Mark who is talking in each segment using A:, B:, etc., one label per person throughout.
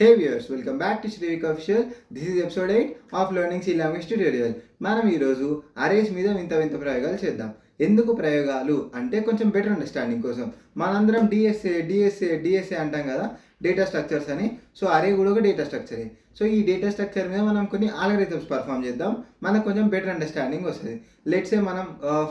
A: Hey viewers, welcome back to Shrivik Official. This is episode 8 of Learning C Language Tutorial. మనం ఈరోజు arrays మీద వింత వింత ప్రయోగాలు చేద్దాం. ఎందుకు ప్రయోగాలు అంటే కొంచెం బెటర్ అండర్స్టాండింగ్ కోసం. మనందరం డిఎస్ఏ అంటాం కదా, డేటా స్ట్రక్చర్స్ అని. సో అరే కూడా ఒక డేటా స్ట్రక్చరే. సో ఈ డేటా స్ట్రక్చర్ మీద మనం కొన్ని ఆల్గరిథమ్స్ పర్ఫామ్ చేద్దాం. మనకు కొంచెం బెటర్ అండర్స్టాండింగ్ వస్తుంది. లెట్స్ ఏ మనం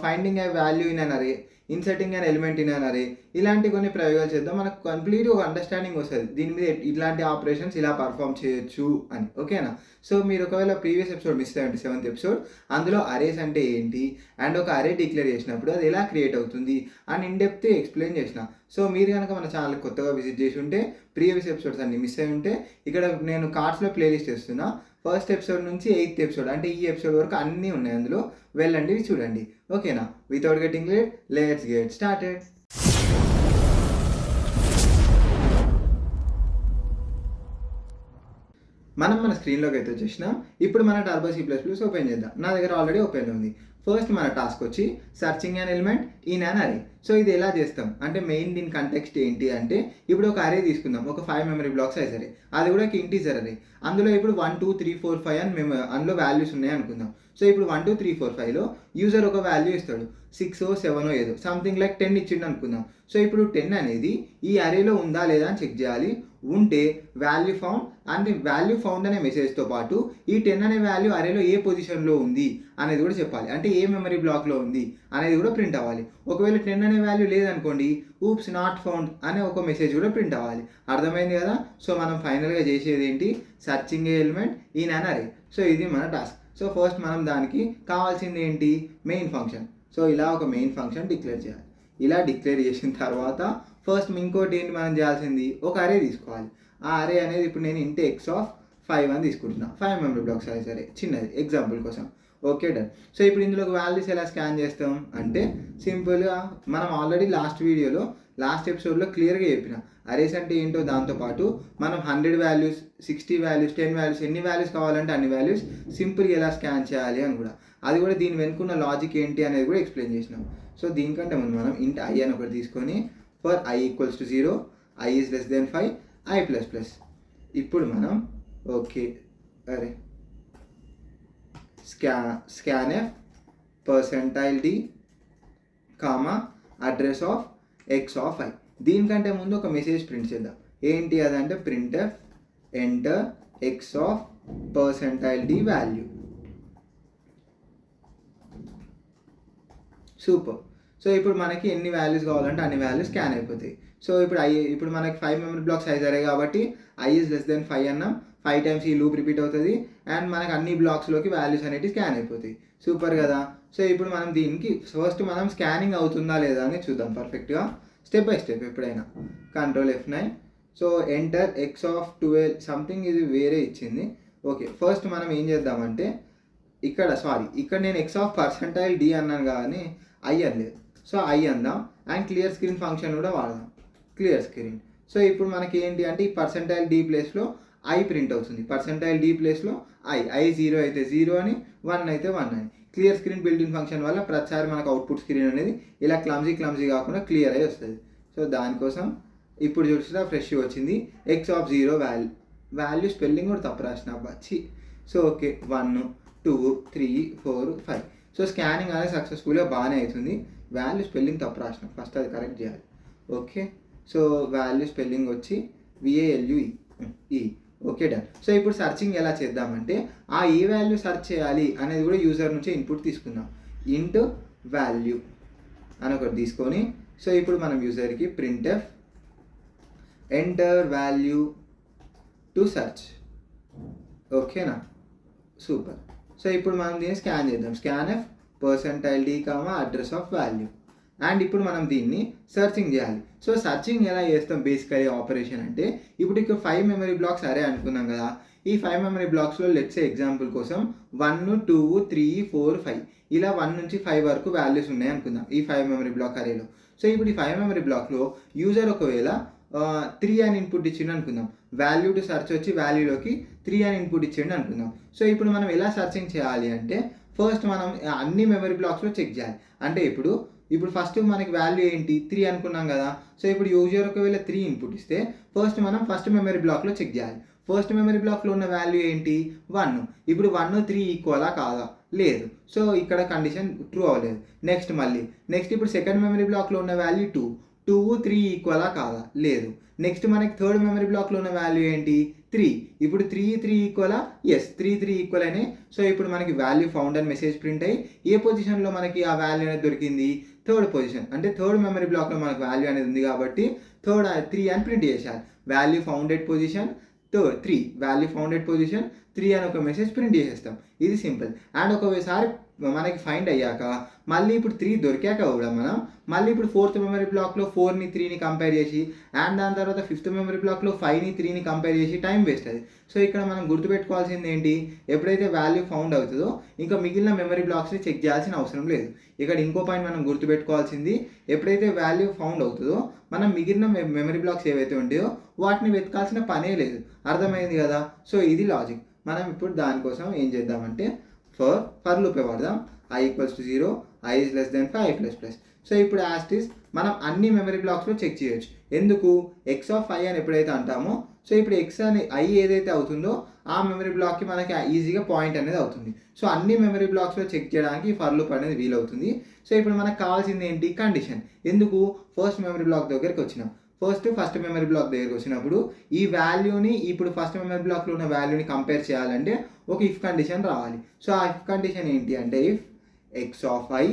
A: finding a value in an array, inserting an element in an array, ఇలాంటి కొన్ని ప్రయోగాలు చేద్దాం. మనకు కంప్లీట్గా ఒక అండర్స్టాండింగ్ వస్తుంది దీని మీద ఇలాంటి ఆపరేషన్స్ ఇలా పర్ఫామ్ చేయొచ్చు అని. ఓకేనా? సో మీరు ఒకవేళ ప్రీవియస్ ఎపిసోడ్ మిస్ అయ్యండి, 7th ఎపిసోడ్, అందులో అరేస్ అంటే ఏంటి అండ్ ఒక అరే డిక్లేర్ చేసినప్పుడు అది ఎలా క్రియేట్ అవుతుంది అని ఇన్డెప్త్ ఎక్స్ప్లెయిన్ చేసిన. సో మీరు కనుక మన ఛానల్ కొత్తగా విజిట్ చేసి ఉంటే, ప్రీవియస్ ఎపిసోడ్స్ అన్ని మిస్ అయి ఉంటే, ఇక్కడ నేను కార్డ్స్లో ప్లేలిస్ట్ చేస్తున్నా. ఫస్ట్ ఎపిసోడ్ నుంచి 8th ఎపిసోడ్ అంటే ఈ ఎపిసోడ్ వరకు అన్నీ ఉన్నాయి, అందులో వెళ్ళండి చూడండి. ఓకేనా? Without getting late, let's get started. మనం మన స్క్రీన్లోకి అయితే వచ్చేసినాం. ఇప్పుడు మన టర్బో C++ ఓపెన్ చేద్దాం. నా దగ్గర ఆల్రెడీ ఓపెన్ ఉంది. ఫస్ట్ మన టాస్క్ వచ్చి searching an element in an అరే. సో ఇది ఎలా చేస్తాం అంటే మెయిన్ దీని కంటెక్స్ట్ ఏంటి అంటే, ఇప్పుడు ఒక అరే తీసుకుందాం, ఒక 5 మెమరీ బ్లాక్స్ సైజ్ అరే, అది కూడా ఒక ఇంటీజర్ అరే. అందులో ఇప్పుడు 1 2 3 4 5 అని అందులో వాల్యూస్ ఉన్నాయి అనుకుందాం. సో ఇప్పుడు 1 2 3 4 5లో యూజర్ ఒక వాల్యూ ఇస్తాడు, 6 7 ఏదో సంథింగ్ లైక్ 10 ఇచ్చిండు అనుకుందాం. సో ఇప్పుడు 10 అనేది ఈ అరేలో ఉందా లేదా అని చెక్ చేయాలి. ఉంటే వాల్యూ ఫౌండ్, అంటే వాల్యూ ఫౌండ్ అనే మెసేజ్తో పాటు ఈ 10 అనే వాల్యూ అరేలో ఏ పొజిషన్లో ఉంది అనేది కూడా చెప్పాలి. అంటే ఏ మెమరీ బ్లాక్లో ఉంది అనేది కూడా ప్రింట్ అవ్వాలి. ఒకవేళ 10 అనే వాల్యూ లేదనుకోండి, ఊప్స్ నాట్ ఫౌండ్ అనే ఒక మెసేజ్ కూడా ప్రింట్ అవ్వాలి. అర్థమైంది కదా? సో మనం ఫైనల్గా చేసేది ఏంటి, searching A element in an అరే. సో ఇది మన టాస్క్. సో ఫస్ట్ మనం దానికి కావాల్సింది ఏంటి, మెయిన్ ఫంక్షన్. సో ఇలా ఒక మెయిన్ ఫంక్షన్ డిక్లేర్ చేయాలి. ఇలా డిక్లేర్ చేసిన తర్వాత ఫస్ట్ ఇంకోటి ఏంటి మనం చేయాల్సింది, ఒక అరే తీసుకోవాలి. ఆ అరే అనేది ఇప్పుడు నేను ఇంటి x(5) అని తీసుకుంటున్నా. 5 మెమరీ బ్లాక్స్ సైజ్ అరే, చిన్నది ఎగ్జాంపుల్ కోసం. Okay, done. సో ఇప్పుడు ఇందులో వాల్యూస్ ఎలా స్కాన్ చేస్తాం అంటే, సింపుల్గా మనం ఆల్రెడీ లాస్ట్ ఎపిసోడ్లో క్లియర్గా చెప్పిన అరేస్ అంటే ఏంటో, దాంతోపాటు మనం 100 వాల్యూస్, 60 వాల్యూస్, 10 వాల్యూస్, ఎన్ని వాల్యూస్ కావాలంటే అన్ని వాల్యూస్ సింపుల్గా ఎలా స్కాన్ చేయాలి అని కూడా, అది కూడా దీని వెనుకున్న లాజిక్ ఏంటి అనేది కూడా ఎక్స్ప్లెయిన్ చేసినాం. సో దీనికంటే ముందు మనం ఇంట్ i అని ఒకటి తీసుకొని, for i = 0, i is less than 5, i++. ఇప్పుడు మనం ఓకే అరే scanf %d, address of x(i). దీనికంటే ముందు ఒక మెసేజ్ ప్రింట్ చేద్దాం. ఏంటి అదంటే printf enter x(d) value. Super. So ఇప్పుడు మనకి ఎన్ని వాల్యూస్ కావాలంటే అన్ని వాల్యూస్ స్కాన్ అయిపోతాయి. సో ఇప్పుడు మనకి 5 మెమరీ బ్లాక్ సైజ్ అరే కాబట్టి i is less than 5 అన్నాం. 5 టైమ్స్ ఈ లూప్ రిపీట్ అవుతుంది అండ్ మనకు అన్ని బ్లాక్స్లోకి వాల్యూస్ అనేవి స్కాన్ అయిపోతాయి. సూపర్ కదా? సో ఇప్పుడు మనం దీనికి ఫస్ట్ మనం స్కానింగ్ అవుతుందా లేదా అని చూద్దాం పర్ఫెక్ట్గా, స్టెప్ బై స్టెప్. ఎప్పుడైనా Ctrl F9. So enter x(12) something, ఇది వేరే ఇచ్చింది. ఓకే, ఫస్ట్ మనం ఏం చేద్దామంటే ఇక్కడ నేను x(d) అన్నాను కానీ i అనలేదు. సో i అందాం అండ్ క్లియర్ స్క్రీన్ ఫంక్షన్ కూడా వాడదాం, క్లియర్ స్క్రీన్. సో ఇప్పుడు మనకి ఏంటి అంటే ఈ %d ప్లేస్లో i ప్రింట్ అవుతుంది. %d ప్లేస్లో i 0 అయితే 0 అని, 1 అయితే 1 అని. క్లియర్ స్క్రీన్ బిల్ట్-ఇన్ ఫంక్షన్ వల్ల ప్రతిసారి మనకు అవుట్పుట్ స్క్రీన్ అనేది ఇలా క్లమ్జీ కాకుండా క్లియర్ అయి వస్తుంది. సో దానికోసం ఇప్పుడు చూసినా ఫ్రెష్ వచ్చింది. x(0) వాల్యూ స్పెల్లింగ్ కూడా తప్పు రాసిన బచ్చి. So okay, 1 2 3 4 5. సో స్కానింగ్ అనేది సక్సెస్ఫుల్గా బాగానే అవుతుంది. వాల్యూ స్పెల్లింగ్ తప్పు రాసిన, ఫస్ట్ అది కరెక్ట్ చేయాలి. ఓకే, సో వాల్యూ స్పెల్లింగ్ వచ్చి VALUE. Okay, done. సో ఇప్పుడు సర్చింగ్ ఎలా చేద్దామంటే, ఆ ఏ వాల్యూ సెర్చ్ చేయాలి అనేది కూడా యూజర్ నుంచి ఇన్పుట్ తీసుకుందాం. ఇంట్ వాల్యూ అని ఒకటి తీసుకొని, సో ఇప్పుడు మనం యూజర్కి printf enter value to search. ఓకేనా? సూపర్. సో ఇప్పుడు మనం దీన్ని స్కాన్ చేద్దాం. scanf %d, address of value. And ఇప్పుడు మనం దీన్ని సర్చింగ్ చేయాలి. సో సర్చింగ్ ఎలా చేస్తాం బేసికలీ ఆపరేషన్ అంటే, ఇప్పుడు ఇక్కడ 5 మెమరీ బ్లాక్స్ అరే అనుకున్నాం కదా. ఈ 5 మెమరీ బ్లాక్స్లో లెట్స్ ఎగ్జాంపుల్ కోసం 1 2 3 4 5 ఇలా 1 నుంచి 5 వరకు వాల్యూస్ ఉన్నాయి అనుకుందాం ఈ 5 మెమరీ బ్లాక్ అరేలో. సో ఇప్పుడు ఈ 5 మెమరీ బ్లాక్లో యూజర్ ఒకవేళ 3 అని ఇన్పుట్ ఇచ్చిండు అనుకుందాం. వాల్యూ టు సర్చ్ వచ్చి వాల్యూలోకి 3 అని ఇన్పుట్ ఇచ్చిండు అనుకుందాం. సో ఇప్పుడు మనం ఎలా సర్చింగ్ చేయాలి అంటే, ఫస్ట్ మనం అన్ని మెమరీ బ్లాక్స్లో చెక్ చేయాలి. అంటే ఇప్పుడు ఫస్ట్ మనకి వాల్యూ ఏంటి, 3 అనుకున్నాం కదా. సో ఇప్పుడు యూజర్ ఒకవేళ 3 ఇన్పుట్ ఇస్తే ఫస్ట్ మనం ఫస్ట్ మెమరీ బ్లాక్లో చెక్ చేయాలి. ఫస్ట్ మెమరీ బ్లాక్లో ఉన్న వాల్యూ ఏంటి 1. ఇప్పుడు 1 3 ఈక్వలా కాదా లేదు. సో ఇక్కడ కండిషన్ ట్రూ అవ్వలేదు. నెక్స్ట్ ఇప్పుడు సెకండ్ మెమరీ బ్లాక్లో ఉన్న వాల్యూ 2. 2 3 ఈక్వలా కాదా లేదు. నెక్స్ట్ మనకి థర్డ్ మెమరీ బ్లాక్లో ఉన్న వాల్యూ ఏంటి 3. ఇప్పుడు 3 3 ఈక్వలా ఎస్ 3 3 ఈక్వల్ అయినాయి. సో ఇప్పుడు మనకి వాల్యూ ఫౌండ్ అని మెసేజ్ ప్రింట్ అయ్యి ఏ పొజిషన్లో మనకి ఆ వాల్యూ అనేది దొరికింది థర్డ్ పొజిషన్. అంటే థర్డ్ మెమరీ బ్లాక్లో మనకు వాల్యూ అనేది ఉంది కాబట్టి థర్డ్ 3 అని ప్రింట్ చేశారు. Value founded position 3 value founded position 3 అని ఒక మెసేజ్ ప్రింట్ చేసేస్తాం. ఇది సింపుల్. అండ్ ఒకసారి మనకి ఫైండ్ అయ్యాక మళ్ళీ ఇప్పుడు 3 దొరికాక కూడా మనం మళ్ళీ ఇప్పుడు ఫోర్త్ మెమరీ బ్లాక్లో 4ని 3ని కంపేర్ చేసి అండ్ దాని తర్వాత ఫిఫ్త్ మెమరీ బ్లాక్లో 5ని 3ని కంపేర్ చేసి టైం వేస్ట్ అది. సో ఇక్కడ మనం గుర్తుపెట్టుకోవాల్సింది ఏంటి, ఎప్పుడైతే వాల్యూ ఫౌండ్ అవుతుందో ఇంకా మిగిలిన మెమరీ బ్లాక్స్ని చెక్ చేయాల్సిన అవసరం లేదు. ఇక్కడ ఇంకో పాయింట్ మనం గుర్తుపెట్టుకోవాల్సింది, ఎప్పుడైతే వాల్యూ ఫౌండ్ అవుతుందో మనం మిగిలిన మెమరీ బ్లాక్స్ ఏవైతే ఉంటాయో వాటిని వెతకాల్సిన పనే లేదు. అర్థమైంది కదా. సో ఇది లాజిక్. మనం ఇప్పుడు దానికోసం ఏం చేద్దామంటే ఫర్ లూపే వాడదాం. i = 0, i is less than 5++. So ఇప్పుడు యాస్టీస్ మనం అన్ని మెమరీ బ్లాక్స్లో చెక్ చేయొచ్చు. ఎందుకు x ఆఫ్ i అని ఎప్పుడైతే అంటామో సో ఇప్పుడు x అని i ఏదైతే అవుతుందో ఆ మెమరీ బ్లాక్కి మనకి ఈజీగా పాయింట్ అనేది అవుతుంది. సో అన్ని మెమరీ బ్లాక్స్లో చెక్ చేయడానికి ఫర్ లూప్ అనేది వీలవుతుంది. సో ఇప్పుడు మనకు కావాల్సింది ఏంటి కండిషన్. ఎందుకు ఫస్ట్ మెమరీ బ్లాక్ దగ్గరికి వచ్చినాం. ఫస్ట్ మెమరీ బ్లాక్ దగ్గరికి వచ్చినప్పుడు ఈ వాల్యూని ఇప్పుడు ఫస్ట్ మెమరీ బ్లాక్లో ఉన్న వాల్యూని కంపేర్ చేయాలంటే ఒక ఇఫ్ కండిషన్ రావాలి. సో ఆ ఇఫ్ కండిషన్ ఏంటి అంటే if x of i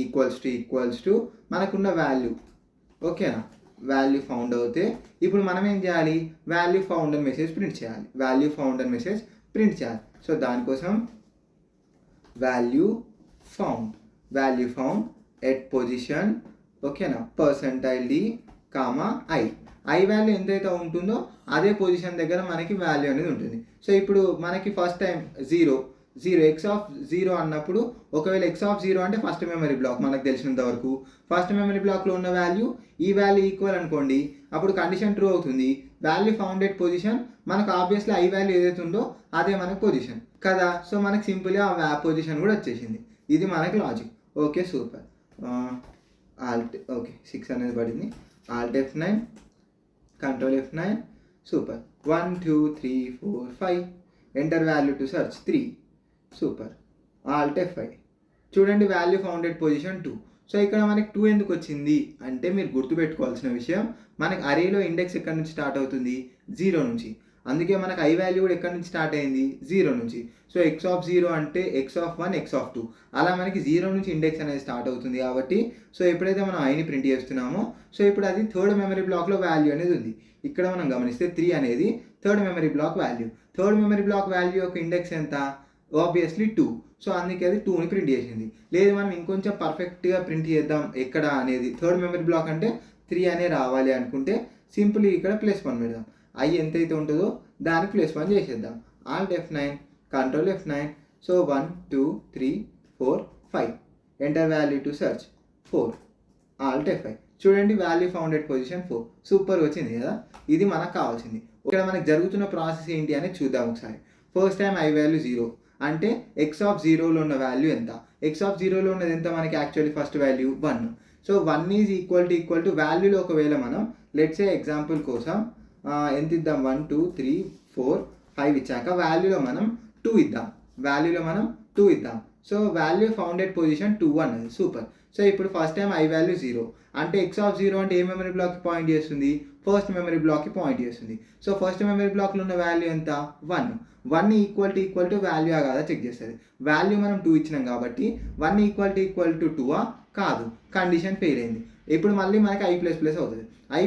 A: equals to మనకున్న వాల్యూ ఓకేనా వాల్యూ ఫౌండ్ అవుతే ఇప్పుడు మనం ఏం చేయాలి వాల్యూ ఫౌండ్ అని మెసేజ్ ప్రింట్ చేయాలి. సో దానికోసం వాల్యూ ఫౌండ్ ఎట్ పొజిషన్ ఓకేనా %d, i వాల్యూ ఎంతైతే ఉంటుందో అదే పొజిషన్ దగ్గర మనకి వాల్యూ అనేది ఉంటుంది. సో ఇప్పుడు మనకి ఫస్ట్ టైం 0 x ఆఫ్ 0 అన్నప్పుడు ఒకవేళ x ఆఫ్ 0 అంటే ఫస్ట్ మెమరీ బ్లాక్ మనకు తెలిసినంత వరకు ఫస్ట్ మెమరీ బ్లాక్లో ఉన్న వాల్యూ ఈ వాల్యూ ఈక్వల్ అనుకోండి, అప్పుడు కండిషన్ ట్రూ అవుతుంది. వాల్యూ ఫౌండెడ్ పొజిషన్ మనకు ఆబ్వియస్లీ i వాల్యూ ఏదైతే ఉందో అదే మనకు పొజిషన్ కదా. సో మనకు సింపుల్గా ఆ పొజిషన్ కూడా వచ్చేసింది. ఇది మనకి లాజిక్. Okay super. ఓకే 6 అనేది పడింది. Alt F9, Control F9, super. 1 2 3 4 5. Enter value to search 3. Super. Alt F5. చూడండి వాల్యూ ఫౌండెడ్ పొజిషన్ 2. సో ఇక్కడ మనకి 2 ఎందుకు వచ్చింది అంటే మీరు గుర్తుపెట్టుకోవాల్సిన విషయం, మనకి అరేలో ఇండెక్స్ ఎక్కడి నుంచి స్టార్ట్ అవుతుంది 0 నుంచి. అందుకే మనకు i వాల్యూ కూడా ఎక్కడి నుంచి స్టార్ట్ అయింది 0 నుంచి. సో x ఆఫ్ 0 అంటే x ఆఫ్ 1 x ఆఫ్ 2 అలా మనకి 0 నుంచి ఇండెక్స్ అనేది స్టార్ట్ అవుతుంది కాబట్టి సో ఎప్పుడైతే మనం iని ప్రింట్ చేస్తున్నామో సో ఇప్పుడు అది థర్డ్ మెమరీ బ్లాక్లో వాల్యూ అనేది ఉంది. ఇక్కడ మనం గమనిస్తే 3 అనేది third memory black value. Third memory black value యొక్క ఇండెక్స్ ఎంత ఆబ్వియస్లీ 2. సో అందుకే అది 2ని ప్రింట్ చేసింది. లేదు మనం ఇంకొంచెం పర్ఫెక్ట్గా ప్రింట్ చేద్దాం ఎక్కడ అనేది థర్డ్ మెమరీ బ్లాక్ అంటే 3 అనే రావాలి అనుకుంటే సింపుల్ ఇక్కడ +1 పెడదాం. i ఎంతైతే ఉంటుందో దానికి +1 చేసేద్దాం. Alt F9, Control F9. So 1 2 3 4 5. Enter value to search 4. Alt F5. చూడండి వాల్యూ ఫౌండెడ్ పొజిషన్ 4. సూపర్ వచ్చింది కదా. ఇది మనకు కావాల్సింది. ఇక్కడ మనకు జరుగుతున్న ప్రాసెస్ ఏంటి అనేది చూద్దాం ఒకసారి. ఫస్ట్ టైం i వాల్యూ 0 అంటే x ఆఫ్ 0లో ఉన్న వాల్యూ ఎంత, x ఆఫ్ 0లో ఉన్నది ఎంత మనకి actually first value 1. So 1 is equal to వాల్యూలో ఒకవేళ మనం లెట్స్ సే ఎగ్జాంపుల్ కోసం ఎంత ఇద్దాం 1 2 3 4 5 ఇచ్చాక వాల్యూలో మనం 2 ఇద్దాం. సో వాల్యూ ఫౌండెడ్ పొజిషన్ 2 అన్నది సూపర్. సో ఇప్పుడు ఫస్ట్ టైం i వాల్యూ 0 అంటే x ఆఫ్ 0 అంటే ఏ మెమరీ బ్లాక్కి పాయింట్ చేస్తుంది ఫస్ట్ మెమరీ బ్లాక్కి పాయింట్ చేస్తుంది. సో ఫస్ట్ మెమరీ బ్లాక్లో ఉన్న వాల్యూ ఎంత 1 ఈక్వల్ టు వాల్యూ కాదా చెక్ చేస్తుంది. వాల్యూ మనం 2 ఇచ్చినాం కాబట్టి 1 ఈక్వల్ టు 2 కాదు, కండిషన్ ఫెయిల్ అయింది. ఇప్పుడు మళ్ళీ మనకి i++ అవుతుంది. i++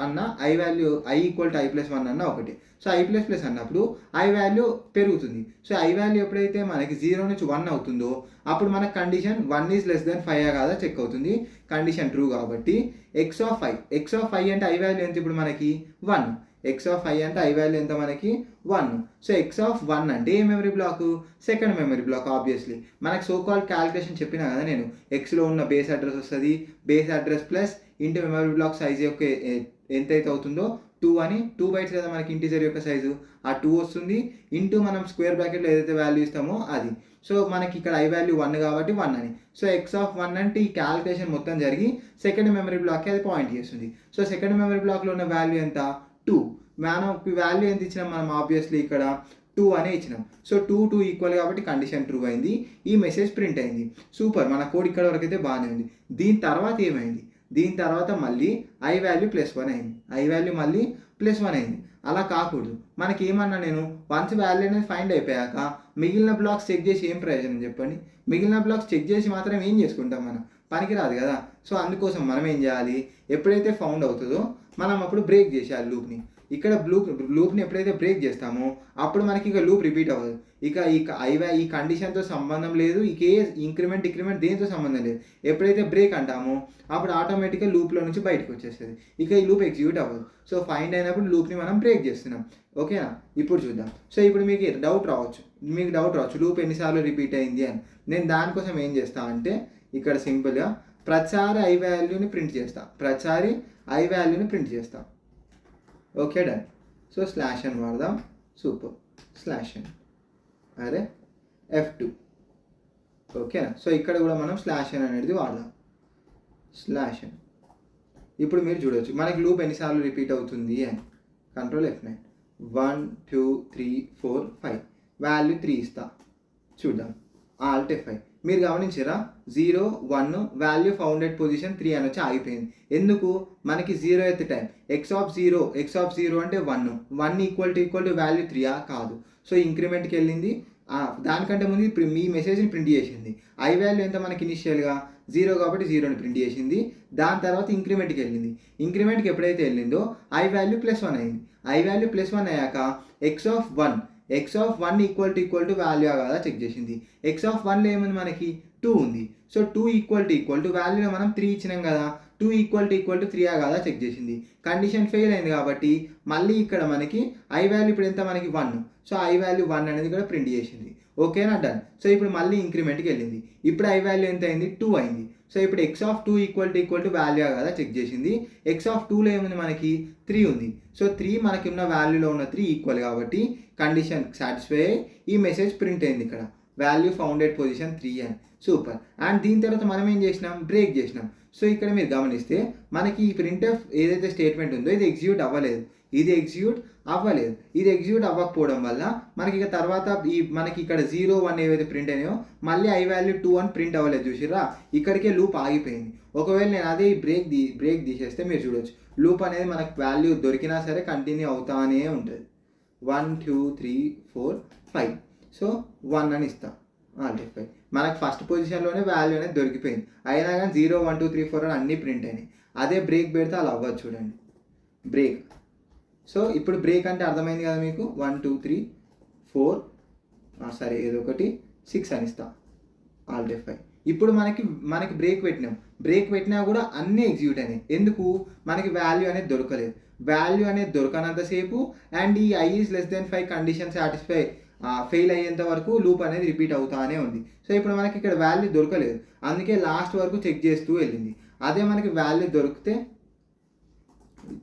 A: అన్న i value i equal to i+1 అన్న ఒకటి. సో i++ అన్నప్పుడు i వాల్యూ పెరుగుతుంది. సో i వాల్యూ ఎప్పుడైతే మనకి 0 నుంచి 1 అవుతుందో అప్పుడు మనకు కండిషన్ 1 ఈజ్ లెస్ దెన్ 5 కాదా చెక్ అవుతుంది. కండిషన్ ట్రూ కాబట్టి x ఆఫ్ i అంటే i వాల్యూ ఎంత ఇప్పుడు మనకి 1. x ఆఫ్ i అంటే i వాల్యూ ఎంత మనకి 1. సో x ఆఫ్ 1 అంటే ఏ memory block second memory block. Obviously మనకు సో కాల్డ్ క్యాలిక్యులేషన్ చెప్పినా కదా నేను, xలో ఉన్న బేస్ అడ్రస్ వస్తుంది, base address plus into memory block size యొక్క ఎంతైతే అవుతుందో 2 అని 2 బైట్స్ కదా మనకి ఇంటీజర్ యొక్క సైజు ఆ 2 వస్తుంది ఇంటూ మనం స్క్వేర్ బ్రాకెట్లో ఏదైతే వాల్యూ ఇస్తామో అది. సో మనకి ఇక్కడ i వాల్యూ 1 కాబట్టి 1 అని. సో x ఆఫ్ 1 అంటే ఈ క్యాలిక్యులేషన్ మొత్తం జరిగి సెకండ్ మెమరీ బ్లాక్కి అది పాయింట్ చేస్తుంది. సో సెకండ్ మెమరీ బ్లాక్లో ఉన్న వాల్యూ ఎంత 2. మనం వాల్యూ ఎంత ఇచ్చినాం మనం ఆబ్వియస్లీ ఇక్కడ 2 అనే ఇచ్చినాం. సో 2 ఈక్వల్ కాబట్టి కండిషన్ ట్రూ అయింది. ఈ మెసేజ్ ప్రింట్ అయింది. సూపర్, మన కోడ్ ఇక్కడ వరకు అయితే బాగానే ఉంది. దీని తర్వాత ఏమైంది, దీని తర్వాత మళ్ళీ ఐ వాల్యూ +1 అయింది. ఐ వాల్యూ మళ్ళీ +1 అయింది. అలా కాకూడదు. మనకి ఏమన్నా నేను వన్స్ వాల్యూ అనేది ఫైండ్ అయిపోయాక మిగిలిన బ్లాక్స్ చెక్ చేసి ఏం ప్రయోజనం చెప్పండి. మిగిలిన బ్లాక్స్ చెక్ చేసి మాత్రం ఏం చేసుకుంటాం మనం, పనికిరాదు కదా. సో అందుకోసం మనం ఏం చేయాలి, ఎప్పుడైతే ఫౌండ్ అవుతుందో మనం అప్పుడు బ్రేక్ చేసేయాలి లూప్ని. ఇక్కడ లూప్ని ఎప్పుడైతే బ్రేక్ చేస్తామో అప్పుడు మనకి ఇక లూప్ రిపీట్ అవ్వదు. ఇక ఈ కండిషన్తో సంబంధం లేదు, ఇక ఏ ఇంక్రిమెంట్ డిక్రిమెంట్ దేనితో సంబంధం లేదు. ఎప్పుడైతే బ్రేక్ అంటామో అప్పుడు ఆటోమేటిక్గా లూప్లో నుంచి బయటకు వచ్చేస్తుంది. ఇక ఈ లూప్ ఎగ్జిక్యూట్ అవ్వదు. సో ఫైండ్ అయినప్పుడు లూప్ని మనం బ్రేక్ చేస్తున్నాం. ఓకేనా, ఇప్పుడు చూద్దాం. సో ఇప్పుడు మీకు డౌట్ రావచ్చు లూప్ ఎన్నిసార్లు రిపీట్ అయింది అని. నేను దానికోసం ఏం చేస్తా అంటే ఇక్కడ సింపుల్గా ప్రతిసారి ఐ వాల్యూని ప్రింట్ చేస్తా. Okay, done. సో /n వాడదాం. Super, /n array F2. ఓకేనా, సో ఇక్కడ కూడా మనం /n అనేది వాడదాం. /n ఇప్పుడు మీరు చూడవచ్చు మనకి లూప్ ఎన్నిసార్లు రిపీట్ అవుతుంది అని. Control F9. 1 2 3 4 5 వాల్యూ 3 ఇస్తా. చూద్దాం. Alt F5. మీరు గమనించారా, 0 1 వాల్యూ ఫౌండెడ్ పొజిషన్ 3 అని వచ్చి ఆగిపోయింది. ఎందుకు, మనకి 0th టైం x ఆఫ్ 0 అంటే 1 ఈక్వల్ టు వాల్యూ 3 కాదు. సో ఇంక్రిమెంట్కి వెళ్ళింది. దానికంటే ముందు ఇప్పుడు మీ మెసేజ్ని ప్రింట్ చేసింది. ఐ వాల్యూ ఎంత మనకి ఇనిషియల్గా 0 కాబట్టి 0ని ప్రింట్ చేసింది. దాని తర్వాత ఇంక్రిమెంట్కి వెళ్ళింది. ఇంక్రిమెంట్కి ఎప్పుడైతే వెళ్ళిందో ఐ వాల్యూ +1 అయింది. ఐ వాల్యూ +1 అయ్యాక x of 1 equal to value కాదా చెక్ చేసింది. x ఆఫ్ 1లో ఏముంది మనకి 2 ఉంది. సో 2 ఈక్వల్ టు వాల్యూలో మనం 3 ఇచ్చినాం కదా, 2 ఈక్వల్ టు 3 కాదా చెక్ చేసింది. కండిషన్ ఫెయిల్ అయింది కాబట్టి మళ్ళీ ఇక్కడ మనకి ఐ వాల్యూ ఇప్పుడు ఎంత మనకి 1. సో ఐ వాల్యూ 1 అనేది కూడా ప్రింట్ చేసింది. ఓకేనా, డన్. సో ఇప్పుడు మళ్ళీ ఇంక్రిమెంట్కి వెళ్ళింది. ఇప్పుడు ఐ వాల్యూ ఎంత అయింది, 2 అయింది. సో ఇప్పుడు x of 2 equal to value కదా చెక్ చేసింది. x ఆఫ్ 2లో ఏముంది మనకి 3 ఉంది. సో 3 మనకి ఉన్న వాల్యూలో ఉన్న 3 ఈక్వల్ కాబట్టి కండిషన్ సాటిస్ఫై అయ్యి ఈ మెసేజ్ ప్రింట్ అయింది. ఇక్కడ వాల్యూ ఫౌండెడ్ పొజిషన్ 3 అని. సూపర్. అండ్ దీని తర్వాత మనం ఏం చేసినాం, బ్రేక్ చేసినాం. సో ఇక్కడ మీరు గమనిస్తే మనకి ఈ printf ఏదైతే స్టేట్మెంట్ ఉందో ఇది ఎగ్జిక్యూట్ అవ్వలేదు. ఇది ఎగ్జిక్యూట్ అవ్వకపోవడం వల్ల మనకి ఇక తర్వాత మనకి ఇక్కడ 0 1 ఏవైతే ప్రింట్ అయినాయో మళ్ళీ ఐ వాల్యూ 2 అని ప్రింట్ అవ్వలేదు. చూసిరా, ఇక్కడికే లూప్ ఆగిపోయింది. ఒకవేళ నేను అదే బ్రేక్ తీసేస్తే మీరు చూడొచ్చు లూప్ అనేది మనకు వాల్యూ దొరికినా సరే కంటిన్యూ అవుతానే ఉంటుంది. 1 2 3 4 5. సో 1 అని ఇస్తాం. Alt F5. మనకు ఫస్ట్ పొజిషన్లోనే వాల్యూ అనేది దొరికిపోయింది. అయినా కానీ 0 1 2 3 4 అని అన్నీ ప్రింట్ అయినాయి. అదే బ్రేక్ పెడితే అలా అవ్వదు. చూడండి బ్రేక్. సో ఇప్పుడు బ్రేక్ అంటే అర్థమైంది కదా మీకు. 1 2 3 4 సరే ఏదో ఒకటి 6 అని ఇస్తా. Alt F5. ఇప్పుడు మనకి బ్రేక్ పెట్టినా కూడా అన్నీ ఎగ్జిక్యూట్ అయినాయి. ఎందుకు, మనకి వాల్యూ అనేది దొరకలేదు. వాల్యూ అనేది దొరకనంతసేపు అండ్ ఈ i is less than 5 condition satisfy fail అయ్యేంత వరకు లూప్ అనేది రిపీట్ అవుతానే ఉంది. సో ఇప్పుడు మనకి ఇక్కడ వాల్యూ దొరకలేదు, అందుకే లాస్ట్ వరకు చెక్ చేస్తూ వెళ్ళింది. అదే మనకి వాల్యూ దొరికితే